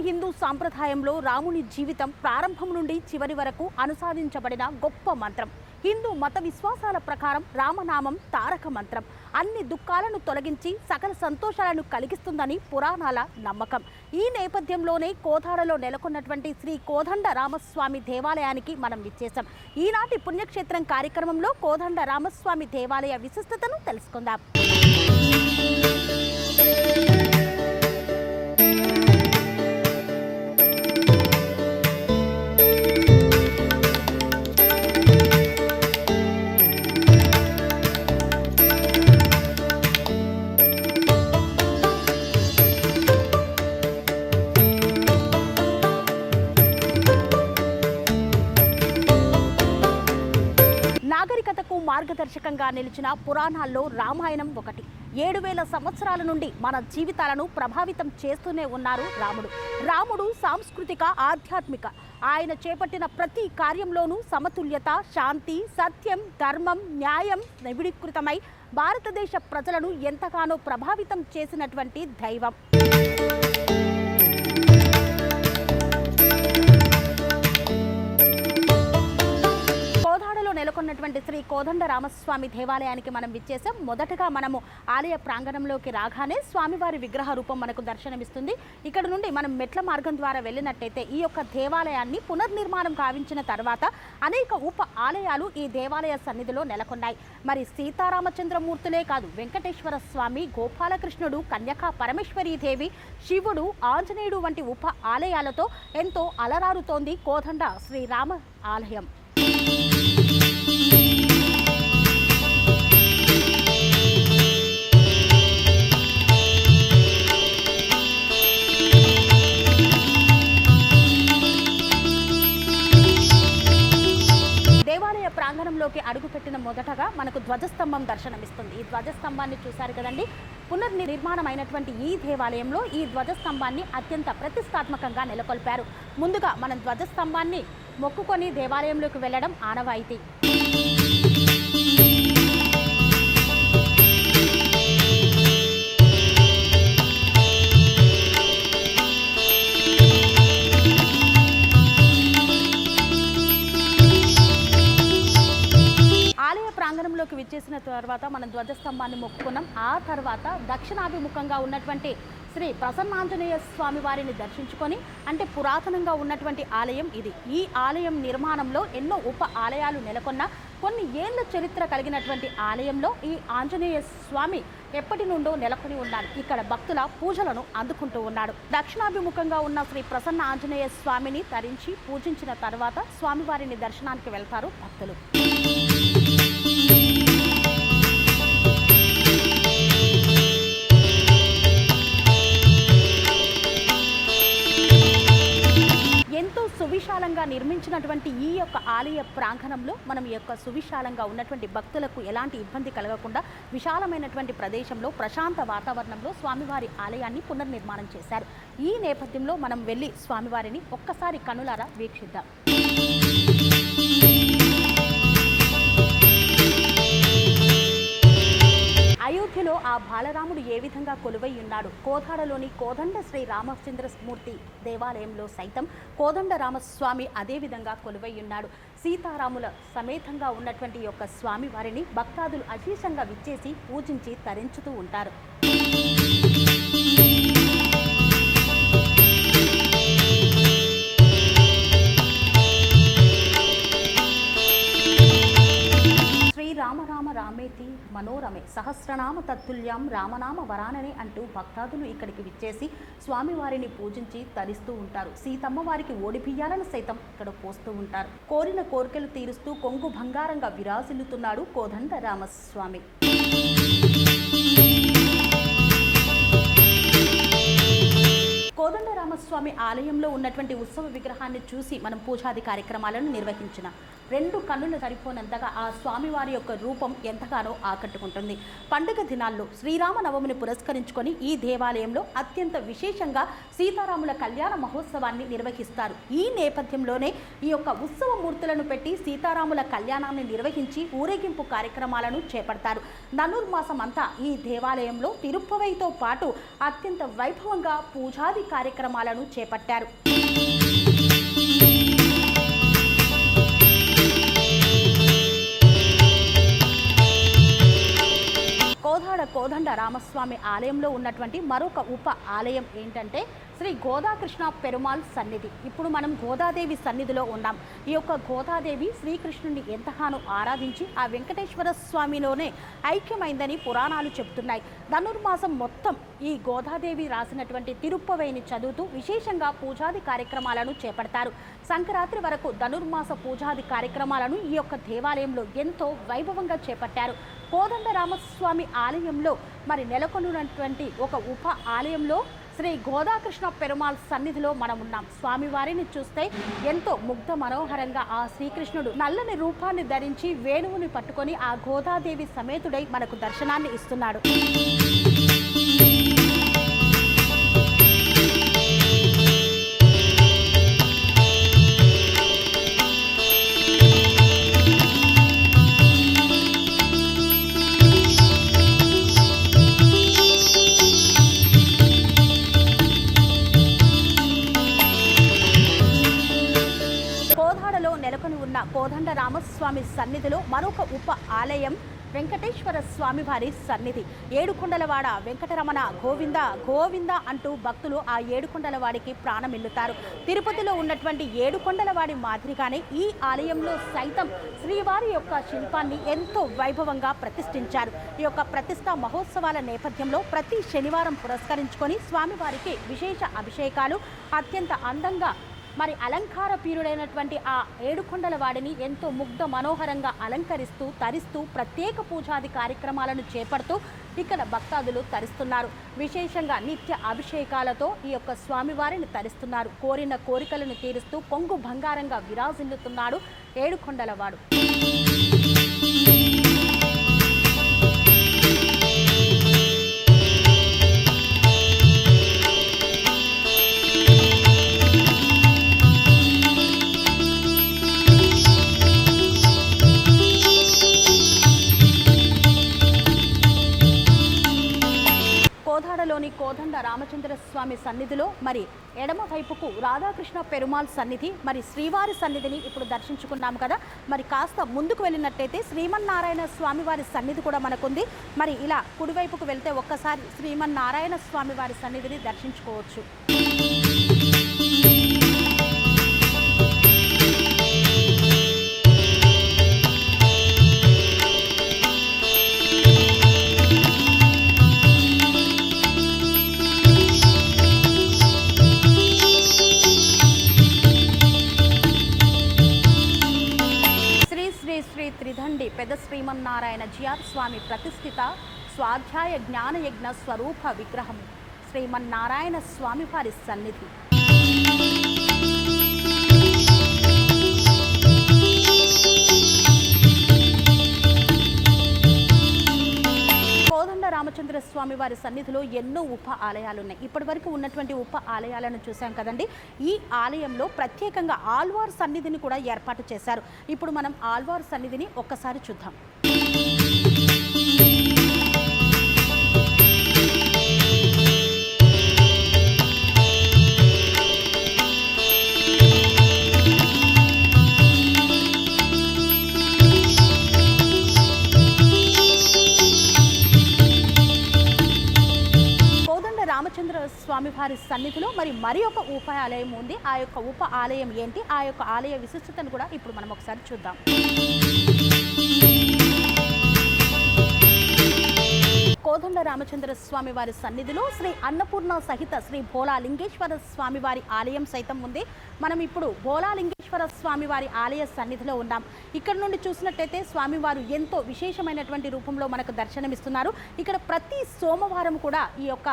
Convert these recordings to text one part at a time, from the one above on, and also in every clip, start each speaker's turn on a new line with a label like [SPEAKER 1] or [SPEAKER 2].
[SPEAKER 1] హిందూ సాంప్రదాయంలో రాముని జీవితం ప్రారంభం నుండి చివరి వరకు అనుసరించబడిన గొప్ప మంత్రం. హిందూ మత విశ్వాసాల ప్రకారం రామనామం తారక మంత్రం అన్ని దుఃఖాలను తొలగించి సకల సంతోషాలను కలిగిస్తుందని పురాణాల నమ్మకం. ఈ నేపథ్యంలోనే కోదాడలో నెలకొన్నటువంటి శ్రీ కోదండ రామస్వామి దేవాలయానికి మనం విచ్చేశాం. ఈనాటి పుణ్యక్షేత్రం కార్యక్రమంలో కోదండ రామస్వామి దేవాలయ విశిష్టతను తెలుసుకుందాం. నాగరికతకు మార్గదర్శకంగా నిలిచిన పురాణాల్లో రామాయణం ఒకటి. 7000 సంవత్సరాల నుండి మన జీవితాలను ప్రభావితం చేస్తూనే ఉన్నారు రాముడు సాంస్కృతిక, ఆధ్యాత్మిక. ఆయన చేపట్టిన ప్రతి కార్యంలోనూ సమతుల్యత, శాంతి, సత్యం, ధర్మం, న్యాయం నిబిడీకృతమై భారతదేశ ప్రజలను ఎంతగానో ప్రభావితం చేసినటువంటి దైవం. నెలకొన్నటువంటి శ్రీ కోదండ రామస్వామి దేవాలయానికి మనం విచ్చేసాం. మొదటగా మనము ఆలయ ప్రాంగణంలోకి రాగానే స్వామివారి విగ్రహ రూపం మనకు దర్శనమిస్తుంది. ఇక్కడ నుండి మనం మెట్ల మార్గం ద్వారా వెళ్ళినట్టయితే ఈ యొక్క దేవాలయాన్ని పునర్నిర్మాణం కావించిన తర్వాత అనేక ఉప ఆలయాలు ఈ దేవాలయ సన్నిధిలో నెలకొన్నాయి. మరి సీతారామచంద్రమూర్తులే కాదు, వెంకటేశ్వర స్వామి, గోపాలకృష్ణుడు, కన్యకా పరమేశ్వరీదేవి, శివుడు, ఆంజనేయుడు వంటి ఉప ఆలయాలతో ఎంతో అలరారుతోంది కోదండ శ్రీరామ ఆలయం. దేవాలయ ప్రాంగణంలోకి అడుగుపెట్టిన మొదటగా మనకు ధ్వజస్తంభం దర్శనమిస్తుంది. ఈ ధ్వజస్తంభాన్ని చూశారు కదండి. పునర్నిర్మాణమైనటువంటి ఈ దేవాలయంలో ఈ ధ్వజస్తంభాన్ని అత్యంత ప్రతిష్టాత్మకంగా నెలకొల్పారు. ముందుగా మనం ధ్వజస్తంభాన్ని మొక్కుకొని దేవాలయంలోకి వెళ్ళడం ఆనవాయితీ. ప్రాంగణంలోకి విచ్చేసిన తర్వాత మనం ధ్వజస్తంభాన్ని మొక్కుకున్నాం. ఆ తర్వాత దక్షిణాభిముఖంగా ఉన్నటువంటి శ్రీ ప్రసన్నాంజనేయ స్వామి వారిని దర్శించుకొని, అంటే పురాతనంగా ఉన్నటువంటి ఆలయం ఇది. ఈ ఆలయం నిర్మాణంలో ఎన్నో ఉప ఆలయాలు నెలకొన్న కొన్ని ఏళ్ల చరిత్ర కలిగినటువంటి ఆలయంలో ఈ ఆంజనేయ స్వామి ఎప్పటి నుండో నెలకొని ఉన్నాడు. ఇక్కడ భక్తుల పూజలను అందుకుంటూ ఉన్నాడు. దక్షిణాభిముఖంగా ఉన్న శ్రీ ప్రసన్న ఆంజనేయ స్వామిని తరించి పూజించిన తర్వాత స్వామివారిని దర్శనానికి వెళ్తారు భక్తులు. ఎంతో సువిశాలంగా నిర్మించినటువంటి ఈ యొక్క ఆలయ ప్రాంగణంలో మనం ఈ యొక్క సువిశాలంగా ఉన్నటువంటి భక్తులకు ఎలాంటి ఇబ్బంది కలగకుండా విశాలమైనటువంటి ప్రదేశంలో ప్రశాంత వాతావరణంలో స్వామివారి ఆలయాన్ని పునర్నిర్మాణం చేశారు. ఈ నేపథ్యంలో మనం వెళ్ళి స్వామివారిని ఒక్కసారి కనులారా వీక్షిద్దాం. అయోధ్యలో ఆ బాలరాముడు ఏ విధంగా కొలువై ఉన్నాడు, కోదాడలోని కోదండ శ్రీ రామచంద్రమూర్తి దేవాలయంలో సైతం కోదండ రామస్వామి అదే విధంగా కొలువై ఉన్నాడు. సీతారాముల సమేతంగా ఉన్నటువంటి యొక్క స్వామి వారిని భక్తాదులు అశేషంగా విచ్చేసి పూజించి తరించుతూ ఉంటారు. రామ రామ రామేతి మనోరమే సహస్రనామ తత్తుల్యం రామనామ వరాననే అంటూ భక్తాదులు ఇక్కడికి విచ్చేసి స్వామివారిని పూజించి తరిస్తూ ఉంటారు. సీతమ్మ వారికి ఓడి బియ్యాలను సైతం ఇక్కడ పోస్తూ ఉంటారు. కోరిన కోరికలు తీరుస్తూ కొంగు బంగారంగా విరాజిల్లుతున్నాడు కోదండ రామస్వామి. కోదండ రామస్వామి ఆలయంలో ఉన్నటువంటి ఉత్సవ విగ్రహాన్ని చూసి మనం పూజాది కార్యక్రమాలను నిర్వహించిన 2 కన్నులు సరిపోనంతగా ఆ స్వామివారి యొక్క రూపం ఎంతగానో ఆకట్టుకుంటుంది. పండుగ దినాల్లో శ్రీరామనవమిని పురస్కరించుకొని ఈ దేవాలయంలో అత్యంత విశేషంగా సీతారాముల కళ్యాణ మహోత్సవాన్ని నిర్వహిస్తారు. ఈ నేపథ్యంలోనే ఈ యొక్క ఉత్సవ మూర్తులను పెట్టి సీతారాముల కళ్యాణాన్ని నిర్వహించి ఊరేగింపు కార్యక్రమాలను చేపడతారు. ధనుర్మాసం అంతా ఈ దేవాలయంలో తిరుప్పవైతో పాటు అత్యంత వైభవంగా పూజాది కార్యక్రమాలను చేపట్టారు. కోదండ రామస్వామి ఆలయంలో ఉన్నటువంటి మరొక ఉప ఆలయం ఏంటంటే శ్రీ గోదాకృష్ణ పెరుమాళ్ సన్నిధి. ఇప్పుడు మనం గోదాదేవి సన్నిధిలో ఉన్నాం. ఈ యొక్క గోదాదేవి శ్రీకృష్ణుని ఎంతగానో ఆరాధించి ఆ వెంకటేశ్వర స్వామిలోనే ఐక్యమైందని పురాణాలు చెబుతున్నాయి. ధనుర్మాసం మొత్తం ఈ గోదాదేవి రాసినటువంటి తిరుప్పవేని చదువుతూ విశేషంగా పూజాది కార్యక్రమాలను చేపడతారు. సంక్రాంతి వరకు ధనుర్మాస పూజాది కార్యక్రమాలను ఈ యొక్క దేవాలయంలో ఎంతో వైభవంగా చేపట్టారు. కోదండ రామస్వామి ఆలయంలో మరి నెలకొన్నటువంటి ఒక ఉప ఆలయంలో శ్రీ గోదాకృష్ణ పెరుమాళ్ సన్నిధిలో మనం ఉన్నాం. స్వామివారిని చూస్తే ఎంతో ముగ్ధ మనోహరంగా ఆ శ్రీకృష్ణుడు నల్లని రూపాన్ని ధరించి వేణువుని పట్టుకొని ఆ గోదాదేవి సమేతుడై మనకు దర్శనాన్ని ఇస్తున్నాడు. నెలకొని ఉన్న కోదండ రామస్వామి సన్నిధిలో మరొక ఉప ఆలయం వెంకటేశ్వర స్వామివారి సన్నిధి. ఏడుకొండలవాడ వెంకటరమణ గోవింద గోవింద అంటూ భక్తులు ఆ ఏడుకొండలవాడికి ప్రాణమిల్లుతారు. తిరుపతిలో ఉన్నటువంటి ఏడుకొండలవాడి మాదిరిగానే ఈ ఆలయంలో సైతం శ్రీవారి యొక్క శిల్పాన్ని ఎంతో వైభవంగా ప్రతిష్ఠించారు. ఈ యొక్క ప్రతిష్ఠా మహోత్సవాల నేపథ్యంలో ప్రతి శనివారం పురస్కరించుకొని స్వామివారికి విశేష అభిషేకాలు అత్యంత అందంగా మరి అలంకార పీరుడైనటువంటి ఆ ఏడుకొండల వాడిని ఎంతో ముగ్ధ మనోహరంగా అలంకరిస్తూ తరిస్తూ ప్రత్యేక పూజాది కార్యక్రమాలను చేపడుతూ ఇక్కడ భక్తాదులు తరిస్తున్నారు. విశేషంగా నిత్య అభిషేకాలతో ఈ యొక్క స్వామివారిని తరిస్తున్నారు. కోరిన కోరికలను తీరుస్తూ కొంగు బంగారంగా విరాజిల్లుతున్నాడు ఏడుకొండలవాడు. కోదాడలోని కోదండ రామచంద్ర స్వామి సన్నిధిలో మరి ఎడమ వైపుకు రాధాకృష్ణ పెరుమాళ్ సన్నిధి మరి శ్రీవారి సన్నిధిని ఇప్పుడు దర్శించుకున్నాము కదా. మరి కాస్త ముందుకు వెళ్ళినట్టయితే శ్రీమన్నారాయణ స్వామి వారి సన్నిధి కూడా మనకుంది. మరి ఇలా కుడివైపుకు వెళ్తే ఒక్కసారి శ్రీమన్నారాయణ స్వామి వారి సన్నిధిని దర్శించుకోవచ్చు. త్రిదండి పెద్ద శ్రీమన్నారాయణ జిఆర్ స్వామి ప్రతిష్ఠిత స్వాధ్యాయ జ్ఞానయజ్ఞ స్వరూప విగ్రహం శ్రీమన్నారాయణ స్వామి వారి సన్నిధి. కోదండ రామచంద్ర స్వామి వారి సన్నిధిలో ఎన్నో ఉప ఆలయాలు ఉన్నాయి. ఇప్పటి వరకు ఉన్నటువంటి ఉప ఆలయాలను చూసాం కదండి. ఈ ఆలయంలో ప్రత్యేకంగా ఆళ్వార్ సన్నిధిని కూడా ఏర్పాటు చేశారు. ఇప్పుడు మనం ఆళ్వార్ సన్నిధిని ఒక్కసారి చూద్దాం. స్వామివారి సన్నిధిలో మరి ఒక ఉప ఆలయం ఉంది. ఆ యొక్క ఉప ఆలయం ఏంటి, ఆ యొక్క ఆలయ విశిష్టతను కూడా ఇప్పుడు మనం ఒకసారి చూద్దాం. కోదండ రామచంద్ర స్వామి వారి సన్నిధిలో శ్రీ అన్నపూర్ణ సహిత శ్రీ భోళాలింగేశ్వర స్వామి వారి ఆలయం సైతం ఉంది. మనం ఇప్పుడు భోళాలింగేశ్వర స్వామి వారి ఆలయ సన్నిధిలో ఉన్నాం. ఇక్కడ నుండి చూసినట్టయితే స్వామివారు ఎంతో విశేషమైనటువంటి రూపంలో మనకు దర్శనమిస్తున్నారు. ఇక్కడ ప్రతి సోమవారం కూడా ఈ యొక్క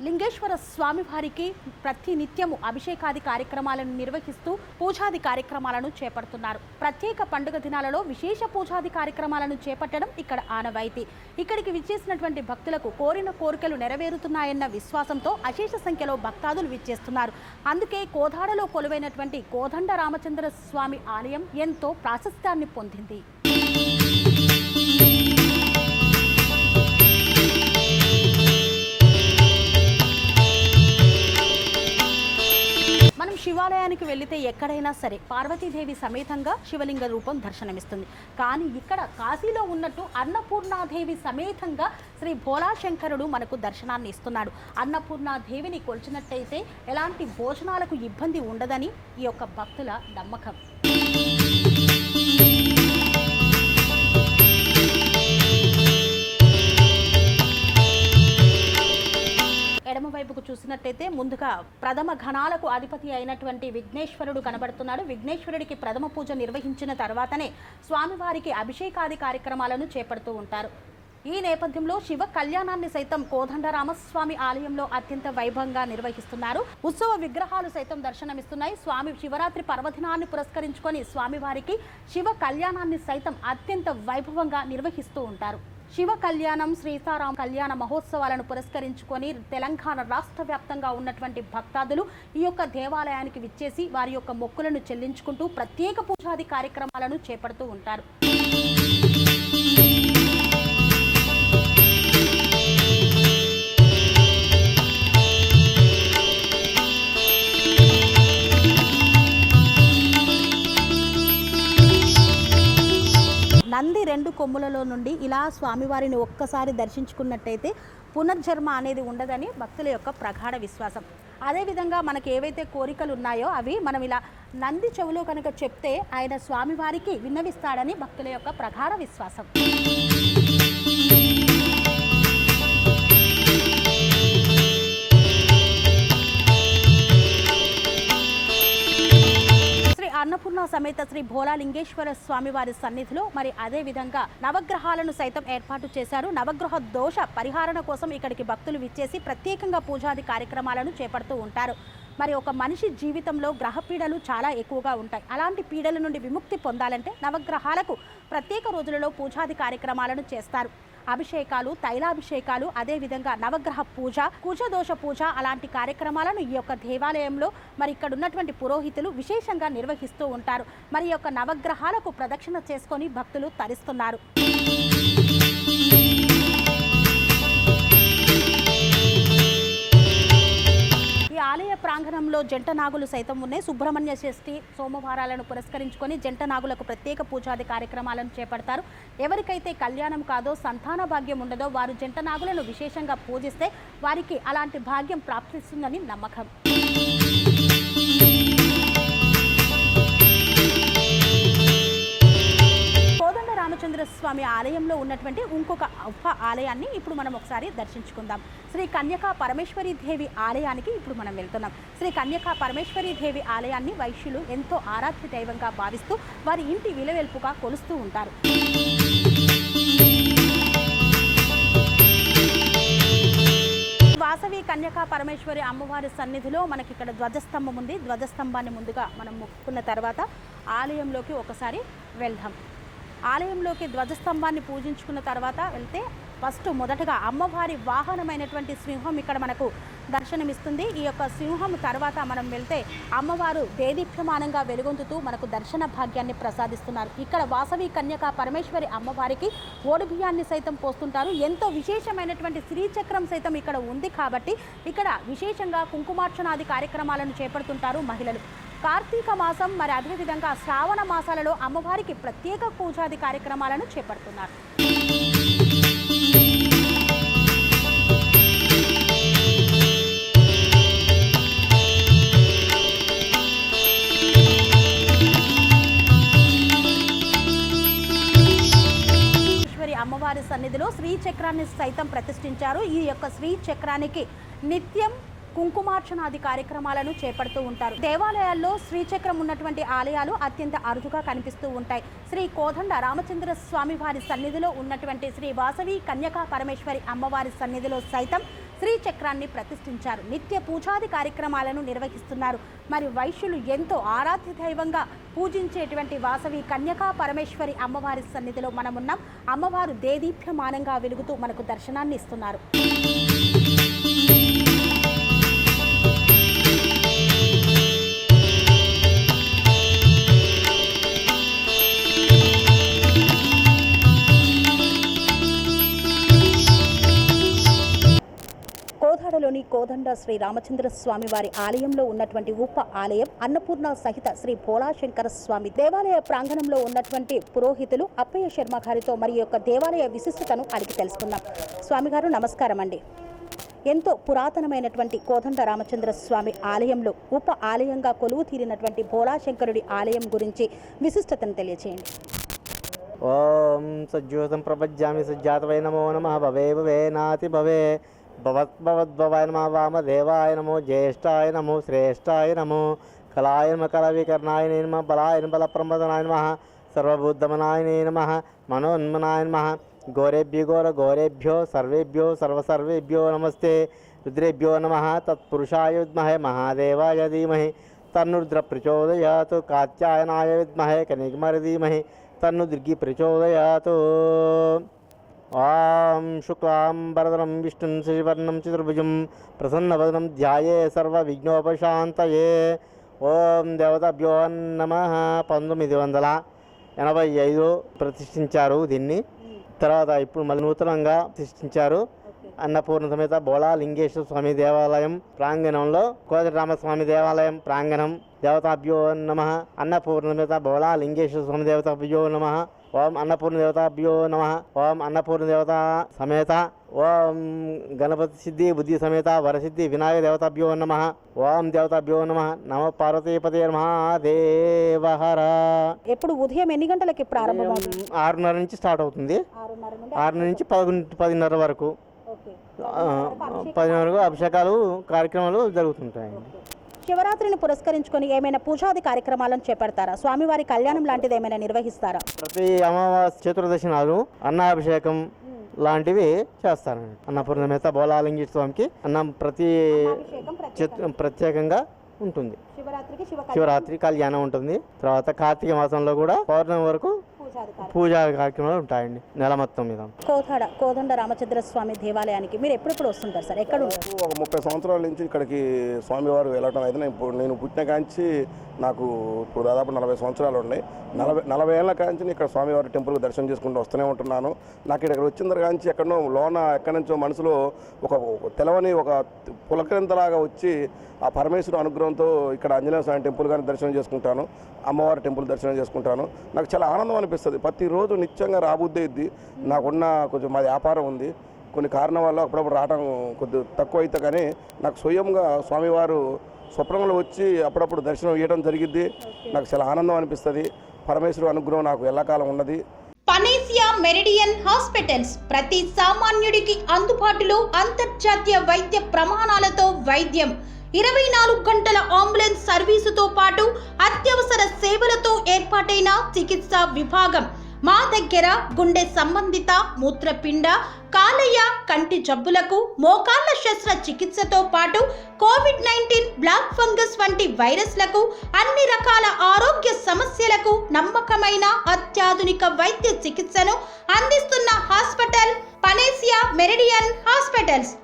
[SPEAKER 1] లింగేశ్వర స్వామి వారికి ప్రతి నిత్యము అభిషేకాది కార్యక్రమాలను నిర్వహిస్తూ పూజాది కార్యక్రమాలను చేపడుతున్నారు. ప్రత్యేక పండుగ దినాలలో విశేష పూజాది కార్యక్రమాలను చేపట్టడం ఇక్కడ ఆనవాయితీ. ఇక్కడికి విచ్చేసినటువంటి భక్తులకు కోరిన కోరికలు నెరవేరుతున్నాయన్న విశ్వాసంతో అశేష సంఖ్యలో భక్తాదులు విచ్చేస్తున్నారు. అందుకే కోదాడలో కొలువైనటువంటి కోదండ రామచంద్ర స్వామి ఆలయం ఎంతో ప్రాశస్త్యాన్ని పొందింది. మనం శివాలయానికి వెళితే ఎక్కడైనా సరే పార్వతీదేవి సమేతంగా శివలింగ రూపం దర్శనమిస్తుంది. కానీ ఇక్కడ కాశీలో ఉన్నట్టు అన్నపూర్ణాదేవి సమేతంగా శ్రీ భోళాశంకరుడు మనకు దర్శనాన్ని ఇస్తున్నాడు. అన్నపూర్ణాదేవిని కొలిచినట్టయితే ఎలాంటి భోజనాలకు ఇబ్బంది ఉండదని ఈ యొక్క భక్తుల నమ్మకం. ఎడమవైపుకు చూసినట్టయితే ముందుగా ప్రథమ ఘనాలకు అధిపతి అయినటువంటి విఘ్నేశ్వరుడు కనబడుతున్నాడు. విఘ్నేశ్వరుడికి ప్రథమ పూజ నిర్వహించిన తర్వాతనే స్వామివారికి అభిషేకాది కార్యక్రమాలను చేపడుతూ ఉంటారు. ఈ నేపథ్యంలో శివ కళ్యాణాన్ని సైతం కోదండరామస్వామి ఆలయంలో అత్యంత వైభవంగా నిర్వహిస్తున్నారు. ఉత్సవ విగ్రహాలు సైతం దర్శనమిస్తున్నాయి. స్వామి శివరాత్రి పర్వదినాన్ని పురస్కరించుకొని స్వామివారికి శివ కళ్యాణాన్ని సైతం అత్యంత వైభవంగా నిర్వహిస్తూ ఉంటారు. శివ కళ్యాణం, సీతారామ కళ్యాణ మహోత్సవాలను పురస్కరించుకొని తెలంగాణ రాష్ట్ర వ్యాప్తంగా ఉన్నటువంటి భక్తాదులు ఈ యొక్క దేవాలయానికి విచ్చేసి వారి యొక్క మొక్కులను చెల్లించుకుంటూ ప్రత్యేక పూజాది కార్యక్రమాలను చేపడుతూ ఉంటారు. నంది 2 కొమ్ములలో నుండి ఇలా స్వామివారిని ఒక్కసారి దర్శించుకున్నట్టయితే పునర్జన్మ అనేది ఉండదని భక్తుల యొక్క ప్రగాఢ విశ్వాసం. అదేవిధంగా మనకు ఏవైతే కోరికలు ఉన్నాయో అవి మనం ఇలా నంది చెవులో కనుక చెప్తే ఆయన స్వామివారికి విన్నవిస్తాడని భక్తుల యొక్క ప్రగాఢ విశ్వాసం. అన్నపూర్ణ సమేత శ్రీ భోళాలింగేశ్వర స్వామి వారి సన్నిధిలో మరి అదే విధంగా నవగ్రహాలను సైతం ఏర్పాటు చేశారు. నవగ్రహ దోష పరిహారణ కోసం ఇక్కడికి భక్తులు విచ్చేసి ప్రత్యేకంగా పూజాది కార్యక్రమాలను చేపడుతూ ఉంటారు. మరి ఒక మనిషి జీవితంలో గ్రహ పీడలు చాలా ఎక్కువగా ఉంటాయి. అలాంటి పీడల నుండి విముక్తి పొందాలంటే నవగ్రహాలకు ప్రత్యేక రోజులలో పూజాది కార్యక్రమాలను చేస్తారు. అభిషేకాలు, తైలాభిషేకాలు, అదేవిధంగా నవగ్రహ పూజ, కుజదోష పూజ అలాంటి కార్యక్రమాలను ఈ యొక్క దేవాలయంలో మరి ఇక్కడ ఉన్నటువంటి పురోహితులు విశేషంగా నిర్వహిస్తూ ఉంటారు. మరి ఈ యొక్క నవగ్రహాలకు ప్రదక్షిణ చేసుకొని భక్తులు తరిస్తున్నారు. ఆలయ ప్రాంగణంలో జంట నాగులు సైతం ఉన్నాయి. సుబ్రహ్మణ్య షష్ఠి సోమవారాలను పురస్కరించుకొని జంట నాగులకు ప్రత్యేక పూజాది కార్యక్రమాలను చేపడతారు. ఎవరికైతే కళ్యాణం కాదో, సంతాన భాగ్యం ఉండదో వారు జంట నాగులను విశేషంగా పూజిస్తే వారికి అలాంటి భాగ్యం ప్రాప్తిస్తుందని నమ్మకం. రామచంద్ర స్వామి ఆలయంలో ఉన్నటువంటి ఇంకొక ఉప ఆలయాన్ని ఇప్పుడు మనం ఒకసారి దర్శించుకుందాం. శ్రీ కన్యకా పరమేశ్వరి దేవి ఆలయానికి ఇప్పుడు మనం వెళ్తున్నాం. శ్రీ కన్యకా పరమేశ్వరి దేవి ఆలయాన్ని వైశ్యులు ఎంతో ఆరాధ్య దైవంగా భావిస్తూ వారి ఇంటి విలవెల్పుగా కొలుస్తూ ఉంటారు. వాసవి కన్యకా పరమేశ్వరి అమ్మవారి సన్నిధిలో మనకి ఇక్కడ ధ్వజస్తంభం ఉంది. ధ్వజస్తంభాన్ని ముందుగా మనం మొక్కుకున్న తర్వాత ఆలయంలోకి ఒకసారి వెళ్దాం. ఆలయంలోకి ధ్వజస్తంభాన్ని పూజించుకున్న తర్వాత వెళ్తే మొదటగా అమ్మవారి వాహనమైనటువంటి సింహం ఇక్కడ మనకు దర్శనమిస్తుంది. ఈ యొక్క సింహం తర్వాత మనం వెళ్తే అమ్మవారు దేదీప్యమానంగా వెలుగొందుతూ మనకు దర్శన భాగ్యాన్ని ప్రసాదిస్తున్నారు. ఇక్కడ వాసవి కన్యకా పరమేశ్వరి అమ్మవారికి ఓడిబియ్యాన్ని సైతం పోస్తుంటారు. ఎంతో విశేషమైనటువంటి శ్రీచక్రం సైతం ఇక్కడ ఉంది కాబట్టి ఇక్కడ విశేషంగా కుంకుమార్చనాది కార్యక్రమాలను చేపడుతుంటారు మహిళలు. కార్తీక మాసం మరి అదేవిధంగా శ్రావణ మాసాలలో అమ్మవారికి ప్రత్యేక పూజాది కార్యక్రమాలను చేపడుతున్నారు. అమ్మవారి సన్నిధిలో శ్రీచక్రాన్ని సైతం ప్రతిష్ఠించారు. ఈ యొక్క శ్రీచక్రానికి నిత్యం కుంకుమార్చనాది కార్యక్రమాలను చేపడుతూ ఉంటారు. దేవాలయాల్లో శ్రీచక్రం ఉన్నటువంటి ఆలయాలు అత్యంత అరుదుగా కనిపిస్తూ ఉంటాయి. శ్రీ కోదండ రామచంద్ర స్వామి వారి సన్నిధిలో ఉన్నటువంటి శ్రీ వాసవి కన్యకా పరమేశ్వరి అమ్మవారి సన్నిధిలో సైతం శ్రీచక్రాన్ని ప్రతిష్ఠించారు. నిత్య పూజాది కార్యక్రమాలను నిర్వహిస్తున్నారు. మరి వైశ్యులు ఎంతో ఆరాధ్య దైవంగా పూజించేటువంటి వాసవి కన్యకా పరమేశ్వరి అమ్మవారి సన్నిధిలో మనమున్నాం. అమ్మవారు దేదీప్యమానంగా వెలుగుతూ మనకు దర్శనాన్ని ఇస్తున్నారు. కోదాడలోని కోదండ కోదండ శ్రీ రామచంద్ర స్వామి వారి ఆలయంలో ఉన్నటువంటి ఉప ఆలయం అన్నపూర్ణ సహిత శ్రీ భోళాశంకర స్వామి దేవాలయ ప్రాంగణంలో ఉన్నటువంటి పురోహితులు అప్పయ్య శర్మ గారితో మరి యొక్క దేవాలయ విశిష్టతను అడిగి తెలుసుకుందాం. స్వామి గారు నమస్కారం అండి. ఎంతో పురాతనమైనటువంటి కోదండ రామచంద్ర స్వామి ఆలయంలో ఉప ఆలయంగా కొలువు తీరినటువంటి భోళాశంకరుడి ఆలయం గురించి విశిష్టతను తెలియచేయండి.
[SPEAKER 2] ఓం సజ్జోతం ప్రపజ్యామి సజ్జాతవై నమో నమః భవే భవే నాతి భవే భవద్భవాయ నమః వామదేవాయ నమో జ్యేష్ఠాయ నమో శ్రేష్ఠాయ నమో కళాయ నమః కళవికర్ణాయ నమః బలాయ బలప్రమదనాయ నమః సర్వబుద్ధమనాయ నమః మనోన్మనాయ నమః గోరేభ్యో సర్వేభ్యో సర్వసర్వేభ్యో నమస్తే రుద్రేభ్యో నమః తత్పురుషాయ విద్మహే మహాదేవాయ ధీమహి తన్నురుద్ర ప్రచోదయాత్ కాత్యాయనాయ విద్మహే కనిగ్మరి ధీమహి తన్ను దుర్గి ప్రచోదయాత్. ఓం శుక్లాం వరదరం విష్ణుం శశివర్ణం చతుర్భుజం ప్రసన్నవదనం ధ్యాయే సర్వవిఘ్నోపశాంతయే. ఓం దేవతాభ్యో నమః. 1985 ప్రతిష్ఠించారు దీన్ని. తర్వాత ఇప్పుడు మళ్ళీ నూతనంగా ప్రతిష్ఠించారు. అన్నపూర్ణ సమేత బోళాలింగేశ్వర స్వామి దేవాలయం ప్రాంగణంలో కోదండరామస్వామి దేవాలయం ప్రాంగణం. దేవతాభ్యో నమః. అన్నపూర్ణ సమేత బోళాలింగేశ్వర స్వామి దేవతాభ్యో నమః. ఓం అన్నపూర్ణ దేవతాభ్యో నమః. ఓం అన్నపూర్ణ దేవత సమేత ఓం గణపతి సిద్ధి బుద్ధి సమేత వరసిద్ధి వినాయక దేవతాభ్యో నమః. ఓం దేవతాభ్యో నమః. నమ పార్వతీపతే మహాదేవహర.
[SPEAKER 1] ఎప్పుడు ఉదయం ఎన్ని గంటలకి ప్రారంభమవుతుంది?
[SPEAKER 2] 6:30 నుంచి స్టార్ట్ అవుతుంది. 6 నుంచి 10:30 వరకు 10 వరకు అభిషేకాలు కార్యక్రమాలు జరుగుతుంటాయండి.
[SPEAKER 1] శివరాత్రిని పురస్కరించుకొని ఏమైనా పూజాది కార్యక్రమాలను చేపడతారా? స్వామివారి కళ్యాణం లాంటిది ఏమైనా నిర్వహిస్తారా?
[SPEAKER 2] ప్రతి అమావాస్య చతుర్దశి నాడు అన్నాభిషేకం లాంటివి చేస్తారండి. అన్నపూర్ణమేత బోళాలింగేశ్వర స్వామికి అన్నం ప్రత్యేకంగా ఉంటుంది. శివరాత్రి కళ్యాణం ఉంటుంది. తర్వాత కార్తీక మాసంలో కూడా పౌర్ణమి వరకు పూజా కార్యక్రమాలు ఉంటాయండి నెల మొత్తం మీద. కోదండ రామచంద్ర స్వామి దేవాలయానికి మీరు ఎప్పుడెప్పుడు వస్తుంటారు సార్? ఎక్కడ?
[SPEAKER 3] ఒక 30 సంవత్సరాల నుంచి ఇక్కడికి స్వామివారు వెళ్ళటం అయితే నేను పుట్టిన కాంచి నాకు ఇప్పుడు దాదాపు 40 సంవత్సరాలు ఉన్నాయి. 40 ఏళ్ళ కాంచి ఇక్కడ స్వామివారి టెంపుల్కి దర్శనం చేసుకుంటూ వస్తూనే ఉంటున్నాను. నాకు ఇక్కడ వచ్చిన కాంచి ఎక్కడో లోన ఎక్కడి నుంచో మనసులో ఒక తెలవని ఒక పులకరింతలాగా వచ్చి ఆ పరమేశ్వరు అనుగ్రహంతో ఇక్కడ ఆంజనేయ స్వామి టెంపుల్ కానీ దర్శనం చేసుకుంటాను, అమ్మవారి టెంపుల్ దర్శనం చేసుకుంటాను. నాకు చాలా ఆనందం అనిపిస్తుంది. ప్రతిరోజు నిత్యంగా రాబుద్దేది. నాకున్న కొంచెం మా వ్యాపారం ఉంది, కొన్ని కారణం వల్ల అప్పుడప్పుడు రావడం కొద్దిగా తక్కువ అయితే, కానీ నాకు స్వయంగా స్వామివారు స్వప్నంలో వచ్చి అప్పుడప్పుడు దర్శనం ఇవ్వడం జరిగిద్ది. నాకు చాలా ఆనందం అనిపిస్తుంది. పరమేశ్వరు అనుగ్రహం నాకు ఎల్లకాలం ఉన్నది.
[SPEAKER 4] పనేసియా మెరిడియన్ హాస్పిటల్స్ ప్రతి సామాన్యుడికి అందుబాటులో అంతర్జాతీయ వైద్య ప్రమాణాలతో వైద్యం, 24 గంటల అంబులెన్స్ సర్వీసుతో పాటు అత్యవసర సేవలతో ఏర్పాటైన చికిత్సా విభాగం. మా దగ్గర గుండె సంబంధిత, మూత్రపిండ, కాలేయ, కంటి జబ్బులకు, మోకాళ్ల శస్త్ర చికిత్సతో పాటు కోవిడ్-19, బ్లాక్ ఫంగస్ వంటి వైరస్లకు, అన్ని రకాల ఆరోగ్య సమస్యలకు నమ్మకమైన అత్యాధునిక వైద్య చికిత్సను అందిస్తున్న హాస్పిటల్ పనేసియా మెరిడియన్ హాస్పిటల్స్.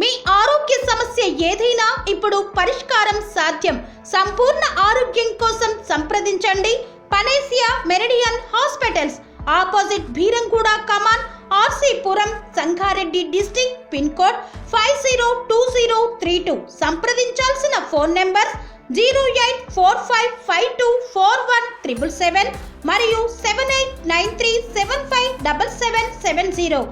[SPEAKER 4] మీ ఆరోగ్య సమస్య ఏదైనా ఇప్పుడు పరిష్కారం సాధ్యం. సంపూర్ణ ఆరోగ్యం కోసం సంప్రదించండి Panacea Meridian hospitals. Opposite Bheeramguda Kaman, RC Puram, Sangareddy district. Pin code 502032. సంప్రదించాల్సిన ఫోన్ నెంబర్ 0845524177 మరియు 7893757770.